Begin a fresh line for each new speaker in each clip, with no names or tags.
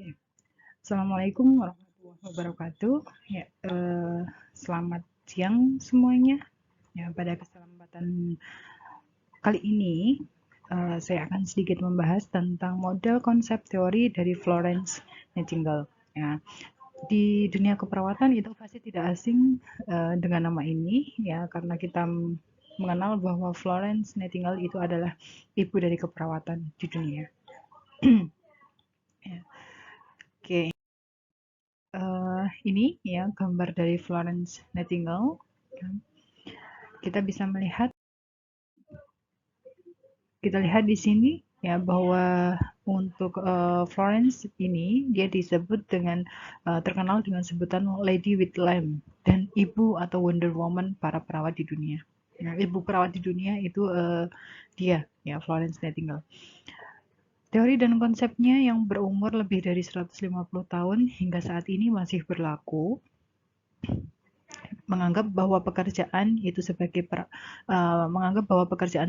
Oke. Assalamualaikum warahmatullahi wabarakatuh. Ya, selamat siang semuanya. Ya, pada kesempatan kali ini saya akan sedikit membahas tentang model konsep teori dari Florence Nightingale. Ya, di dunia keperawatan itu pasti tidak asing dengan nama ini, ya, karena kita mengenal bahwa Florence Nightingale itu adalah ibu dari keperawatan di dunia. Ya. Oke. Ini ya gambar dari Florence Nightingale. Kita bisa melihat, kita lihat di sini ya bahwa untuk Florence ini dia disebut dengan terkenal dengan sebutan Lady with Lamp dan ibu atau Wonder Woman para perawat di dunia. Ya, ibu perawat di dunia itu dia ya Florence Nightingale. Teori dan konsepnya yang berumur lebih dari 150 tahun hingga saat ini masih berlaku, menganggap bahwa pekerjaan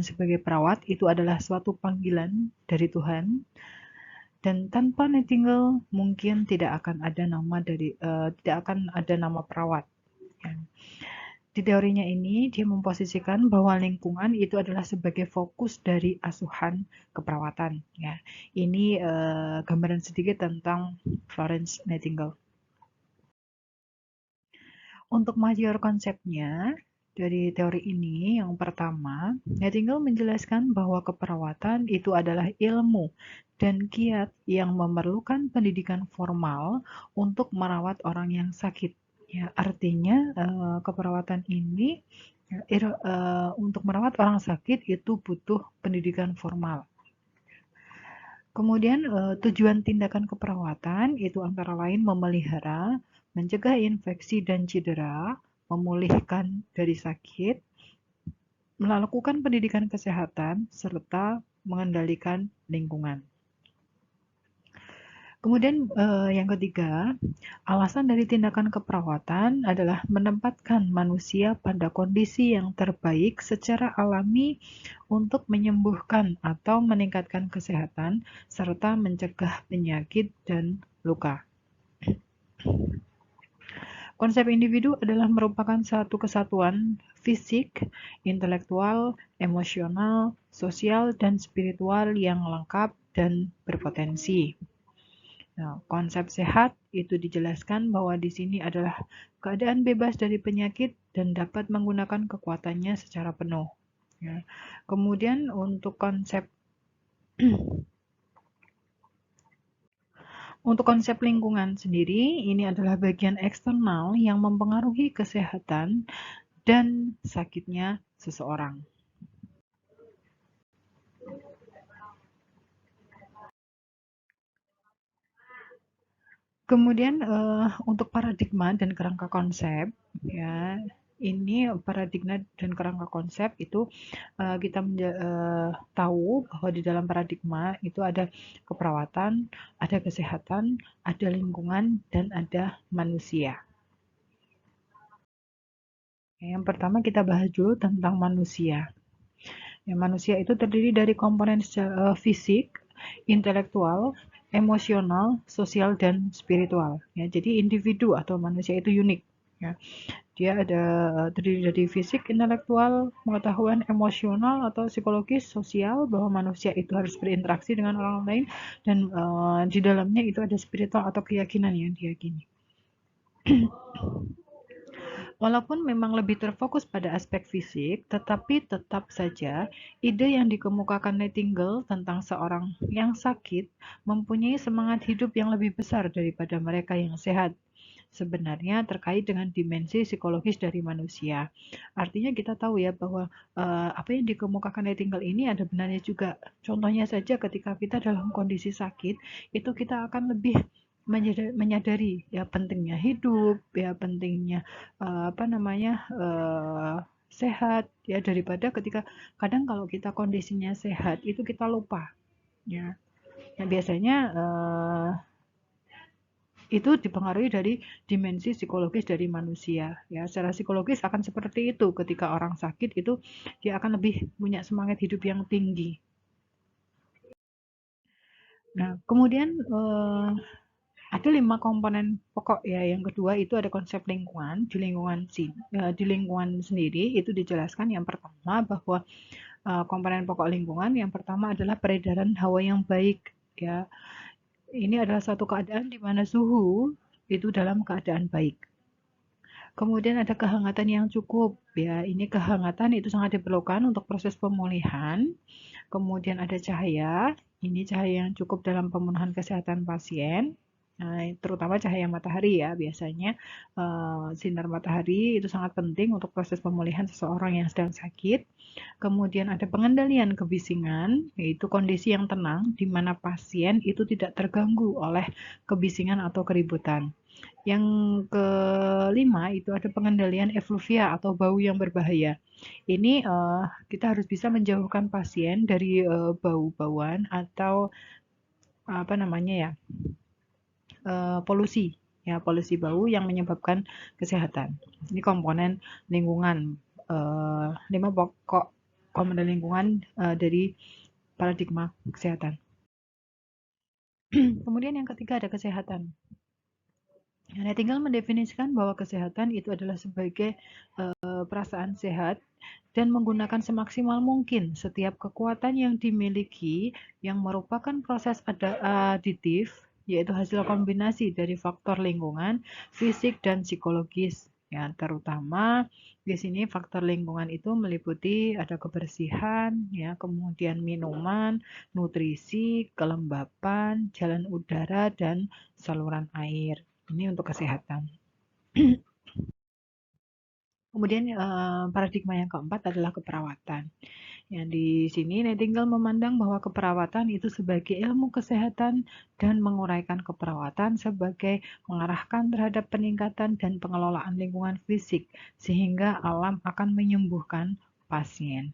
sebagai perawat itu adalah suatu panggilan dari Tuhan, dan tanpa Nightingale mungkin tidak akan ada nama perawat. Ya. Di teorinya ini dia memposisikan bahwa lingkungan itu adalah sebagai fokus dari asuhan keperawatan. Ya, ini gambaran sedikit tentang Florence Nightingale. Untuk major konsepnya dari teori ini, yang pertama, Nightingale menjelaskan bahwa keperawatan itu adalah ilmu dan kiat yang memerlukan pendidikan formal untuk merawat orang yang sakit. Ya, artinya keperawatan ini untuk merawat orang sakit itu butuh pendidikan formal. Kemudian tujuan tindakan keperawatan itu antara lain memelihara, mencegah infeksi dan cedera, memulihkan dari sakit, melakukan pendidikan kesehatan, serta mengendalikan lingkungan. Kemudian yang ketiga, alasan dari tindakan keperawatan adalah menempatkan manusia pada kondisi yang terbaik secara alami untuk menyembuhkan atau meningkatkan kesehatan serta mencegah penyakit dan luka. Konsep individu adalah merupakan satu kesatuan fisik, intelektual, emosional, sosial, dan spiritual yang lengkap dan berpotensi. Nah, konsep sehat itu dijelaskan bahwa di sini adalah keadaan bebas dari penyakit dan dapat menggunakan kekuatannya secara penuh. Ya. Kemudian untuk konsep lingkungan sendiri, ini adalah bagian eksternal yang mempengaruhi kesehatan dan sakitnya seseorang. Kemudian untuk paradigma dan kerangka konsep, ya, ini paradigma dan kerangka konsep itu kita tahu bahwa di dalam paradigma itu ada keperawatan, ada kesehatan, ada lingkungan, dan ada manusia. Yang pertama kita bahas dulu tentang manusia. Ya, manusia itu terdiri dari komponen fisik, intelektual, emosional, sosial, dan spiritual. Ya, jadi individu atau manusia itu unik. Ya, dia terdiri dari fisik, intelektual, pengetahuan, emosional atau psikologis, sosial, bahwa manusia itu harus berinteraksi dengan orang lain, dan di dalamnya itu ada spiritual atau keyakinan yang diyakini. Walaupun memang lebih terfokus pada aspek fisik, tetapi tetap saja ide yang dikemukakan Nightingale tentang seorang yang sakit mempunyai semangat hidup yang lebih besar daripada mereka yang sehat. Sebenarnya terkait dengan dimensi psikologis dari manusia. Artinya kita tahu ya bahwa apa yang dikemukakan Nightingale ini ada benarnya juga. Contohnya saja ketika kita dalam kondisi sakit, itu kita akan lebih menyadari ya pentingnya hidup, ya pentingnya sehat ya, daripada ketika kadang kalau kita kondisinya sehat itu kita lupa ya. Nah, biasanya itu dipengaruhi dari dimensi psikologis dari manusia ya. Secara psikologis akan seperti itu, ketika orang sakit itu dia akan lebih punya semangat hidup yang tinggi. Nah, kemudian Ada 5 komponen pokok ya. Yang kedua itu ada konsep lingkungan. Di lingkungan sendiri itu dijelaskan yang pertama bahwa komponen pokok lingkungan yang pertama adalah peredaran hawa yang baik ya. Ini adalah suatu keadaan di mana suhu itu dalam keadaan baik. Kemudian ada kehangatan yang cukup ya. Ini kehangatan itu sangat diperlukan untuk proses pemulihan. Kemudian ada cahaya. Ini cahaya yang cukup dalam pemenuhan kesehatan pasien. Nah, terutama cahaya matahari ya. Biasanya sinar matahari itu sangat penting untuk proses pemulihan seseorang yang sedang sakit. Kemudian ada pengendalian kebisingan, yaitu kondisi yang tenang di mana pasien itu tidak terganggu oleh kebisingan atau keributan. Yang kelima itu ada pengendalian efluvia atau bau yang berbahaya. Ini kita harus bisa menjauhkan pasien dari bau-bauan atau apa namanya ya, polusi ya, polusi bau yang menyebabkan kesehatan. Ini komponen lingkungan, 5 pokok komponen lingkungan dari paradigma kesehatan. Kemudian yang ketiga ada kesehatan. Nah, tinggal mendefinisikan bahwa kesehatan itu adalah sebagai perasaan sehat dan menggunakan semaksimal mungkin setiap kekuatan yang dimiliki yang merupakan proses aditif, yaitu hasil kombinasi dari faktor lingkungan, fisik, dan psikologis. Ya, terutama di sini faktor lingkungan itu meliputi ada kebersihan, ya, kemudian minuman, nutrisi, kelembapan, jalan udara, dan saluran air. Ini untuk kesehatan. Kemudian paradigma yang keempat adalah keperawatan. Yang di sini Nightingale memandang bahwa keperawatan itu sebagai ilmu kesehatan dan menguraikan keperawatan sebagai mengarahkan terhadap peningkatan dan pengelolaan lingkungan fisik sehingga alam akan menyembuhkan pasien.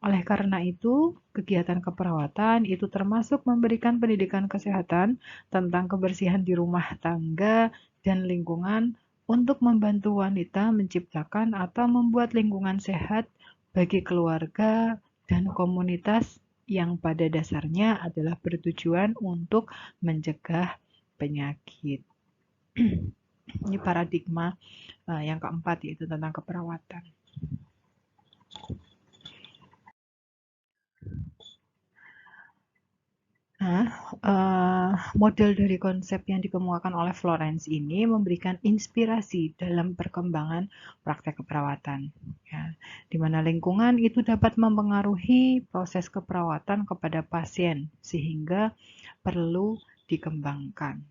Oleh karena itu, kegiatan keperawatan itu termasuk memberikan pendidikan kesehatan tentang kebersihan di rumah tangga dan lingkungan untuk membantu wanita menciptakan atau membuat lingkungan sehat bagi keluarga dan komunitas yang pada dasarnya adalah bertujuan untuk mencegah penyakit. Ini paradigma yang keempat, yaitu tentang keperawatan. Nah, model dari konsep yang dikemukakan oleh Florence ini memberikan inspirasi dalam perkembangan praktek keperawatan, ya, di mana lingkungan itu dapat mempengaruhi proses keperawatan kepada pasien sehingga perlu dikembangkan.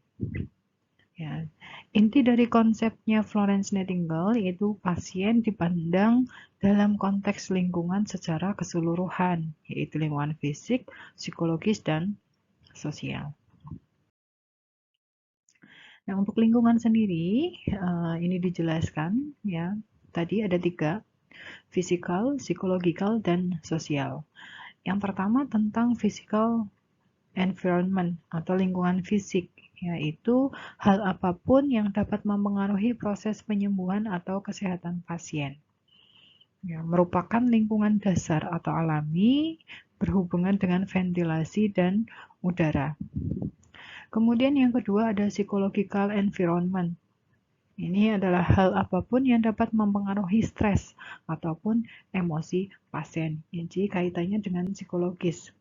Ya. Inti dari konsepnya Florence Nightingale yaitu pasien dipandang dalam konteks lingkungan secara keseluruhan, yaitu lingkungan fisik, psikologis, dan sosial. Nah, untuk lingkungan sendiri, ini dijelaskan ya. Tadi ada 3, physical, psychological, dan sosial. Yang pertama tentang physical environment atau lingkungan fisik, yaitu hal apapun yang dapat mempengaruhi proses penyembuhan atau kesehatan pasien. Ya, merupakan lingkungan dasar atau alami berhubungan dengan ventilasi dan udara. Kemudian yang kedua ada psychological environment. Ini adalah hal apapun yang dapat mempengaruhi stres ataupun emosi pasien. Jadi kaitannya dengan psikologis.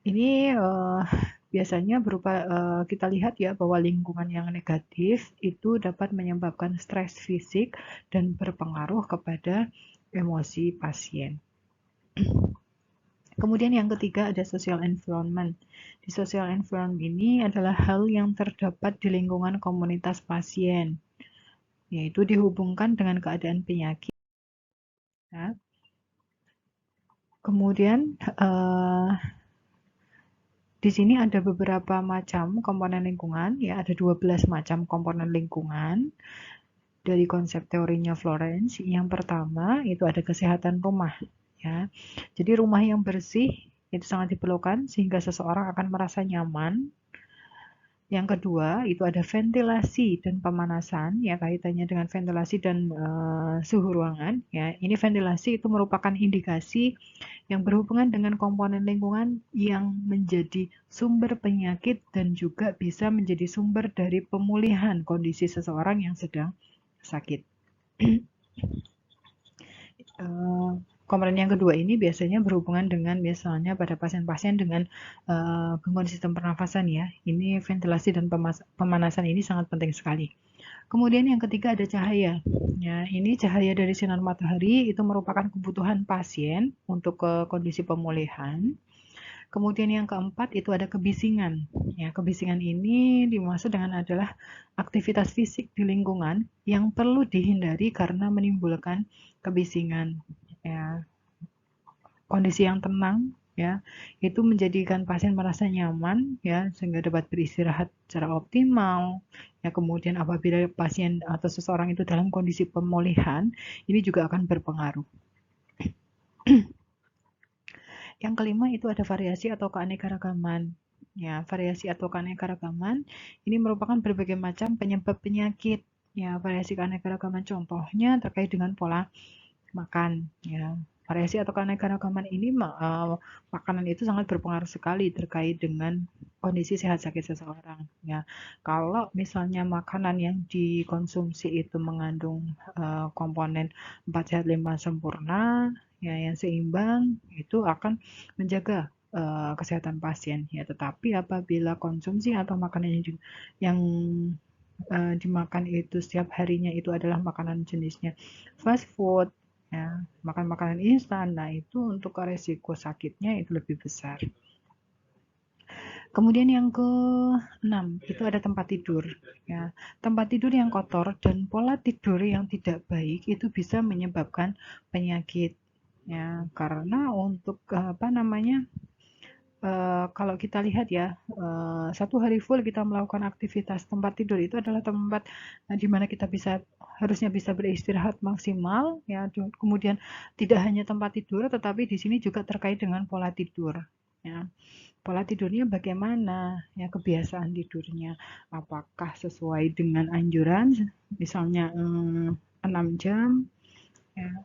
Ini biasanya berupa kita lihat ya bahwa lingkungan yang negatif itu dapat menyebabkan stres fisik dan berpengaruh kepada emosi pasien. Kemudian yang ketiga ada social environment. Di social environment ini adalah hal yang terdapat di lingkungan komunitas pasien, yaitu dihubungkan dengan keadaan penyakit. Ya. Kemudian di sini ada beberapa macam komponen lingkungan, ya ada 12 macam komponen lingkungan dari konsep teorinya Florence. Yang pertama itu ada kesehatan rumah, ya. Jadi rumah yang bersih itu sangat diperlukan sehingga seseorang akan merasa nyaman. Yang kedua, itu ada ventilasi dan pemanasan, ya kaitannya dengan ventilasi dan suhu ruangan. Ya, ini ventilasi itu merupakan indikasi yang berhubungan dengan komponen lingkungan yang menjadi sumber penyakit dan juga bisa menjadi sumber dari pemulihan kondisi seseorang yang sedang sakit. Komponen yang kedua ini biasanya berhubungan dengan misalnya pada pasien-pasien dengan gangguan sistem pernafasan ya. Ini ventilasi dan pemanasan ini sangat penting sekali. Kemudian yang ketiga ada cahaya. Ya, ini cahaya dari sinar matahari itu merupakan kebutuhan pasien untuk kondisi pemulihan. Kemudian yang keempat itu ada kebisingan. Ya, kebisingan ini dimaksud dengan adalah aktivitas fisik di lingkungan yang perlu dihindari karena menimbulkan kebisingan. Ya, kondisi yang tenang ya itu menjadikan pasien merasa nyaman ya sehingga dapat beristirahat secara optimal ya. Kemudian apabila pasien atau seseorang itu dalam kondisi pemulihan ini juga akan berpengaruh. Yang kelima itu ada variasi atau keanekaragaman. Ya, variasi atau keanekaragaman ini merupakan berbagai macam penyebab penyakit. Ya, variasi keanekaragaman contohnya terkait dengan pola makan. Ya, variasi atau keanekaragaman ini makanan itu sangat berpengaruh sekali terkait dengan kondisi sehat sakit seseorang. Ya, kalau misalnya makanan yang dikonsumsi itu mengandung komponen 4 sehat 5 sempurna, ya yang seimbang, itu akan menjaga kesehatan pasien. Ya, tetapi apabila konsumsi atau makanan yang dimakan itu setiap harinya itu adalah makanan jenisnya fast food, ya, makan makanan instan, nah itu untuk resiko sakitnya itu lebih besar. Kemudian yang ke-6 itu ada tempat tidur. Ya, tempat tidur yang kotor dan pola tidur yang tidak baik itu bisa menyebabkan penyakit. Ya, karena untuk apa namanya? Kalau kita lihat ya, satu hari full kita melakukan aktivitas, tempat tidur itu adalah tempat di mana kita harusnya bisa beristirahat maksimal ya. Kemudian tidak hanya tempat tidur tetapi di sini juga terkait dengan pola tidur ya. Pola tidurnya bagaimana ya, kebiasaan tidurnya apakah sesuai dengan anjuran misalnya 6 jam ya.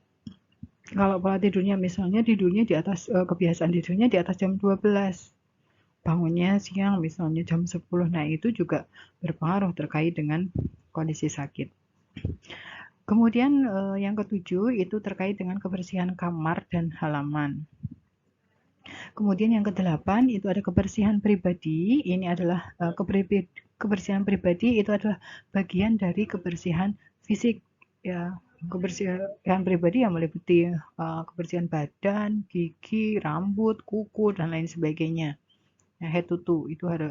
Kalau pola tidurnya misalnya tidurnya di atas kebiasaan tidurnya di atas jam 12, bangunnya siang misalnya jam 10, nah itu juga berpengaruh terkait dengan kondisi sakit. Kemudian yang ketujuh itu terkait dengan kebersihan kamar dan halaman. Kemudian yang kedelapan itu ada kebersihan pribadi. Ini adalah kebersihan pribadi itu adalah bagian dari kebersihan fisik ya. Kebersihan pribadi yang meliputi kebersihan badan, gigi, rambut, kuku dan lain sebagainya. Head to toe itu harus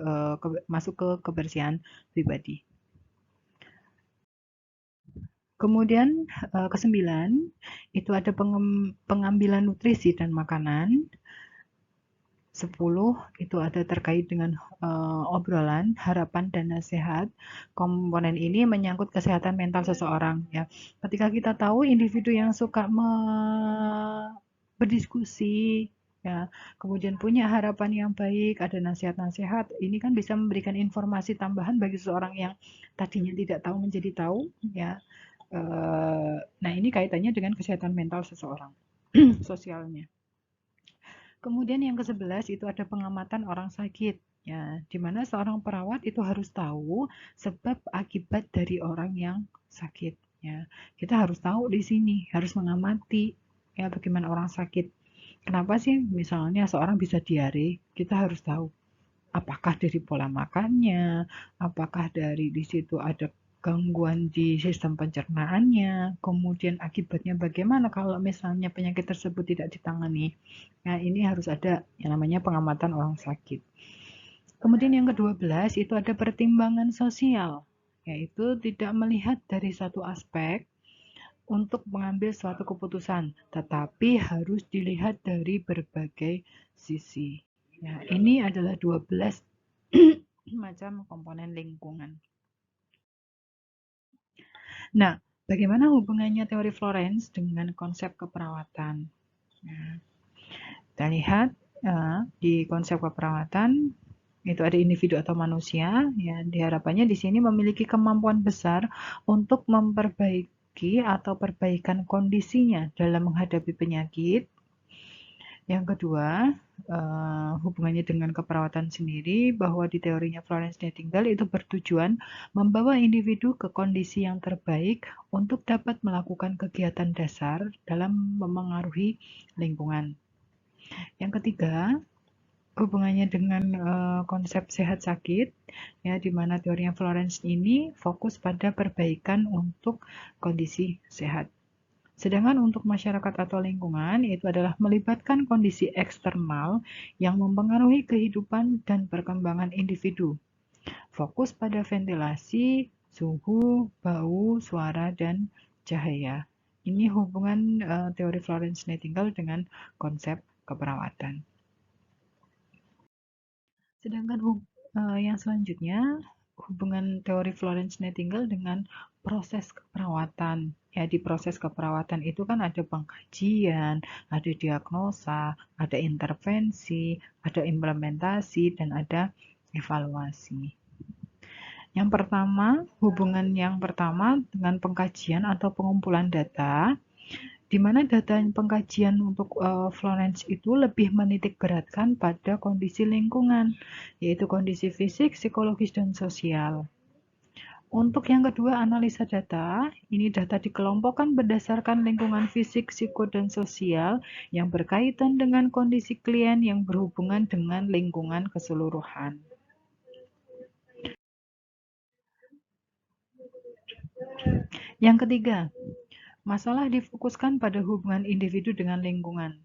masuk ke kebersihan pribadi. Kemudian kesembilan itu ada pengambilan nutrisi dan makanan. 10 itu ada terkait dengan obrolan, harapan dan nasihat. Komponen ini menyangkut kesehatan mental seseorang ya. Ketika kita tahu individu yang suka berdiskusi ya, kemudian punya harapan yang baik, ada nasihat-nasihat, ini kan bisa memberikan informasi tambahan bagi seseorang yang tadinya tidak tahu menjadi tahu ya. Nah, ini kaitannya dengan kesehatan mental seseorang, sosialnya. Kemudian yang ke-11 itu ada pengamatan orang sakit. Ya, di mana seorang perawat itu harus tahu sebab akibat dari orang yang sakit. Ya, kita harus tahu di sini, harus mengamati ya bagaimana orang sakit. Kenapa sih misalnya seorang bisa diare? Kita harus tahu apakah dari pola makannya, apakah dari di situ ada gangguan di sistem pencernaannya, kemudian akibatnya bagaimana kalau misalnya penyakit tersebut tidak ditangani. Nah, ini harus ada yang namanya pengamatan orang sakit. Kemudian yang ke-12 itu ada pertimbangan sosial, yaitu tidak melihat dari satu aspek untuk mengambil suatu keputusan, tetapi harus dilihat dari berbagai sisi. Ya, ini adalah 12 macam komponen lingkungan. Nah, bagaimana hubungannya teori Florence dengan konsep keperawatan? Nah, kita lihat di konsep keperawatan itu ada individu atau manusia, ya diharapkannya di sini memiliki kemampuan besar untuk memperbaiki atau perbaikan kondisinya dalam menghadapi penyakit. Yang kedua, hubungannya dengan keperawatan sendiri, bahwa di teorinya Florence Nightingale itu bertujuan membawa individu ke kondisi yang terbaik untuk dapat melakukan kegiatan dasar dalam memengaruhi lingkungan. Yang ketiga, hubungannya dengan konsep sehat sakit, ya, di mana teorinya Florence ini fokus pada perbaikan untuk kondisi sehat. Sedangkan untuk masyarakat atau lingkungan, itu adalah melibatkan kondisi eksternal yang mempengaruhi kehidupan dan perkembangan individu. Fokus pada ventilasi, suhu, bau, suara, dan cahaya. Ini hubungan teori Florence Nightingale dengan konsep keperawatan. Sedangkan yang selanjutnya, hubungan teori Florence Nightingale dengan proses keperawatan. Ya, di proses keperawatan itu kan ada pengkajian, ada diagnosa, ada intervensi, ada implementasi, dan ada evaluasi. Yang pertama, hubungan yang pertama dengan pengkajian atau pengumpulan data, di mana data pengkajian untuk Florence itu lebih menitik beratkan pada kondisi lingkungan, yaitu kondisi fisik, psikologis, dan sosial. Untuk yang kedua, analisa data. Ini data dikelompokkan berdasarkan lingkungan fisik, psiko, dan sosial yang berkaitan dengan kondisi klien yang berhubungan dengan lingkungan keseluruhan. Yang ketiga, masalah difokuskan pada hubungan individu dengan lingkungan.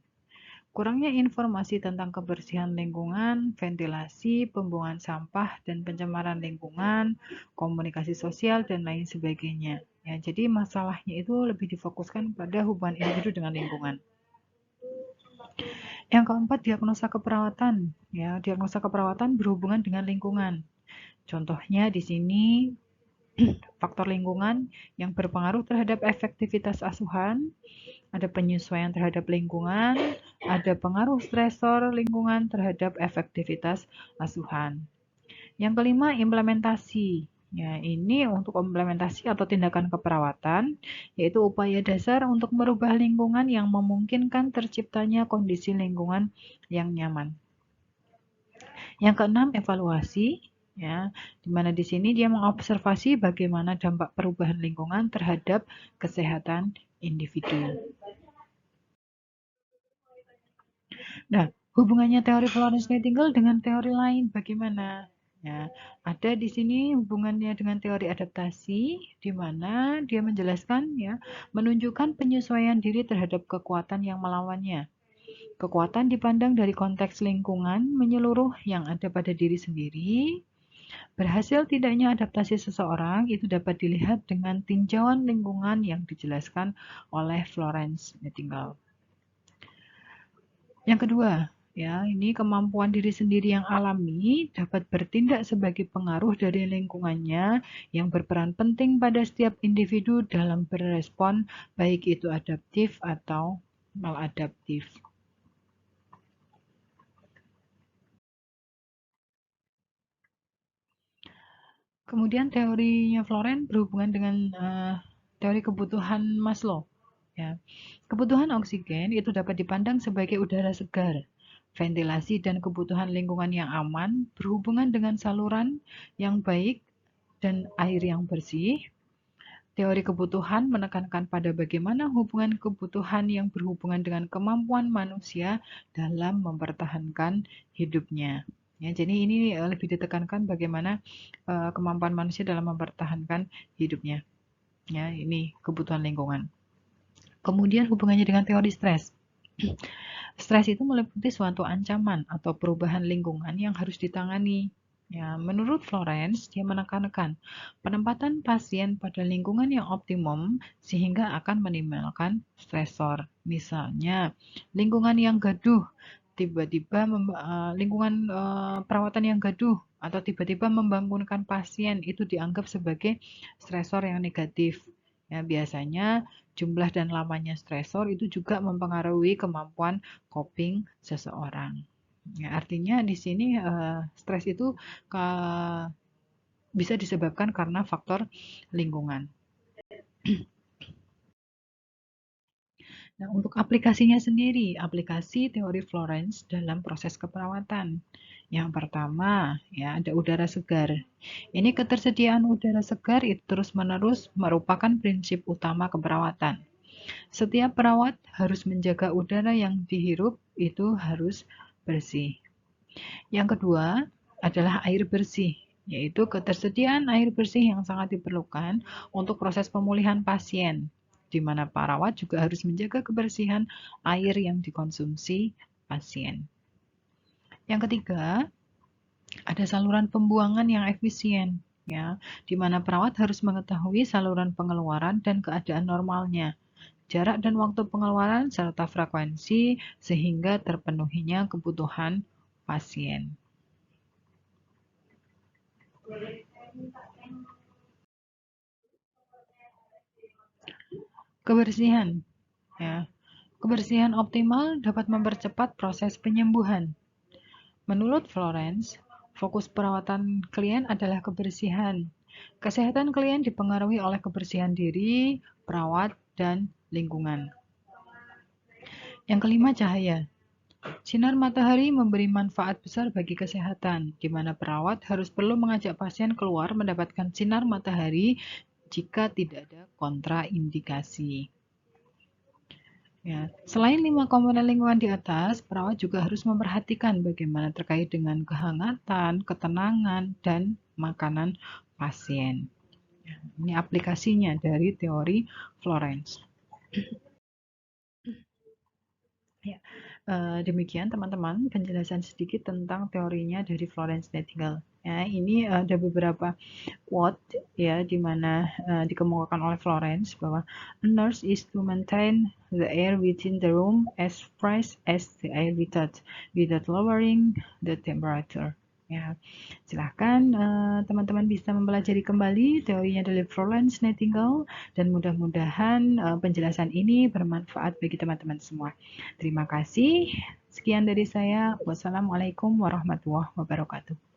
Kurangnya informasi tentang kebersihan lingkungan, ventilasi, pembuangan sampah, dan pencemaran lingkungan, komunikasi sosial, dan lain sebagainya. Ya, jadi masalahnya itu lebih difokuskan pada hubungan individu dengan lingkungan. Yang keempat, diagnosa keperawatan. Ya, diagnosa keperawatan berhubungan dengan lingkungan. Contohnya di sini faktor lingkungan yang berpengaruh terhadap efektivitas asuhan, ada penyesuaian terhadap lingkungan, ada pengaruh stresor lingkungan terhadap efektivitas asuhan. Yang kelima, implementasi. Ya, ini untuk implementasi atau tindakan keperawatan, yaitu upaya dasar untuk merubah lingkungan yang memungkinkan terciptanya kondisi lingkungan yang nyaman. Yang keenam, evaluasi. Ya, di mana di sini dia mengobservasi bagaimana dampak perubahan lingkungan terhadap kesehatan individu. Nah, hubungannya teori Florence Nightingale dengan teori lain bagaimana? Ya, ada di sini hubungannya dengan teori adaptasi, di mana dia menjelaskan, ya, menunjukkan penyesuaian diri terhadap kekuatan yang melawannya. Kekuatan dipandang dari konteks lingkungan menyeluruh yang ada pada diri sendiri. Berhasil tidaknya adaptasi seseorang itu dapat dilihat dengan tinjauan lingkungan yang dijelaskan oleh Florence Nightingale. Yang kedua, ya, ini kemampuan diri sendiri yang alami dapat bertindak sebagai pengaruh dari lingkungannya yang berperan penting pada setiap individu dalam berespon, baik itu adaptif atau maladaptif. Kemudian teorinya Florence berhubungan dengan teori kebutuhan Maslow. Ya. Kebutuhan oksigen itu dapat dipandang sebagai udara segar, ventilasi, dan kebutuhan lingkungan yang aman berhubungan dengan saluran yang baik dan air yang bersih. Teori kebutuhan menekankan pada bagaimana hubungan kebutuhan yang berhubungan dengan kemampuan manusia dalam mempertahankan hidupnya. Ya, jadi ini lebih ditekankan bagaimana kemampuan manusia dalam mempertahankan hidupnya. Ya, ini kebutuhan lingkungan. Kemudian hubungannya dengan teori stres. Stres itu meliputi suatu ancaman atau perubahan lingkungan yang harus ditangani. Ya, menurut Florence, dia menekankan penempatan pasien pada lingkungan yang optimum sehingga akan menimbulkan stresor. Misalnya, lingkungan yang gaduh, tiba-tiba lingkungan perawatan yang gaduh atau tiba-tiba membangunkan pasien itu dianggap sebagai stresor yang negatif. Ya, biasanya jumlah dan lamanya stresor itu juga mempengaruhi kemampuan coping seseorang. Ya, artinya di sini stres itu bisa disebabkan karena faktor lingkungan. Nah, untuk aplikasinya sendiri, aplikasi teori Florence dalam proses keperawatan. Yang pertama, ya ada udara segar. Ini ketersediaan udara segar itu terus-menerus merupakan prinsip utama keperawatan. Setiap perawat harus menjaga udara yang dihirup itu harus bersih. Yang kedua adalah air bersih, yaitu ketersediaan air bersih yang sangat diperlukan untuk proses pemulihan pasien, di mana perawat juga harus menjaga kebersihan air yang dikonsumsi pasien. Yang ketiga, ada saluran pembuangan yang efisien, ya, di mana perawat harus mengetahui saluran pengeluaran dan keadaan normalnya, jarak dan waktu pengeluaran, serta frekuensi sehingga terpenuhinya kebutuhan pasien. Kebersihan, ya. Kebersihan optimal dapat mempercepat proses penyembuhan. Menurut Florence, fokus perawatan klien adalah kebersihan. Kesehatan klien dipengaruhi oleh kebersihan diri, perawat, dan lingkungan. Yang kelima, cahaya. Sinar matahari memberi manfaat besar bagi kesehatan, di mana perawat harus perlu mengajak pasien keluar mendapatkan sinar matahari jika tidak ada kontraindikasi. Ya, selain 5 komponen lingkungan di atas, perawat juga harus memperhatikan bagaimana terkait dengan kehangatan, ketenangan, dan makanan pasien. Ini aplikasinya dari teori Florence. Ya, demikian teman-teman penjelasan sedikit tentang teorinya dari Florence Nightingale. Ya, ini ada beberapa quote ya di mana dikemukakan oleh Florence bahwa a nurse is to maintain the air within the room as fresh as the air without lowering the temperature. Ya, silahkan teman-teman bisa mempelajari kembali teorinya dari Florence Nightingale dan mudah-mudahan penjelasan ini bermanfaat bagi teman-teman semua. Terima kasih. Sekian dari saya. Wassalamualaikum warahmatullahi wabarakatuh.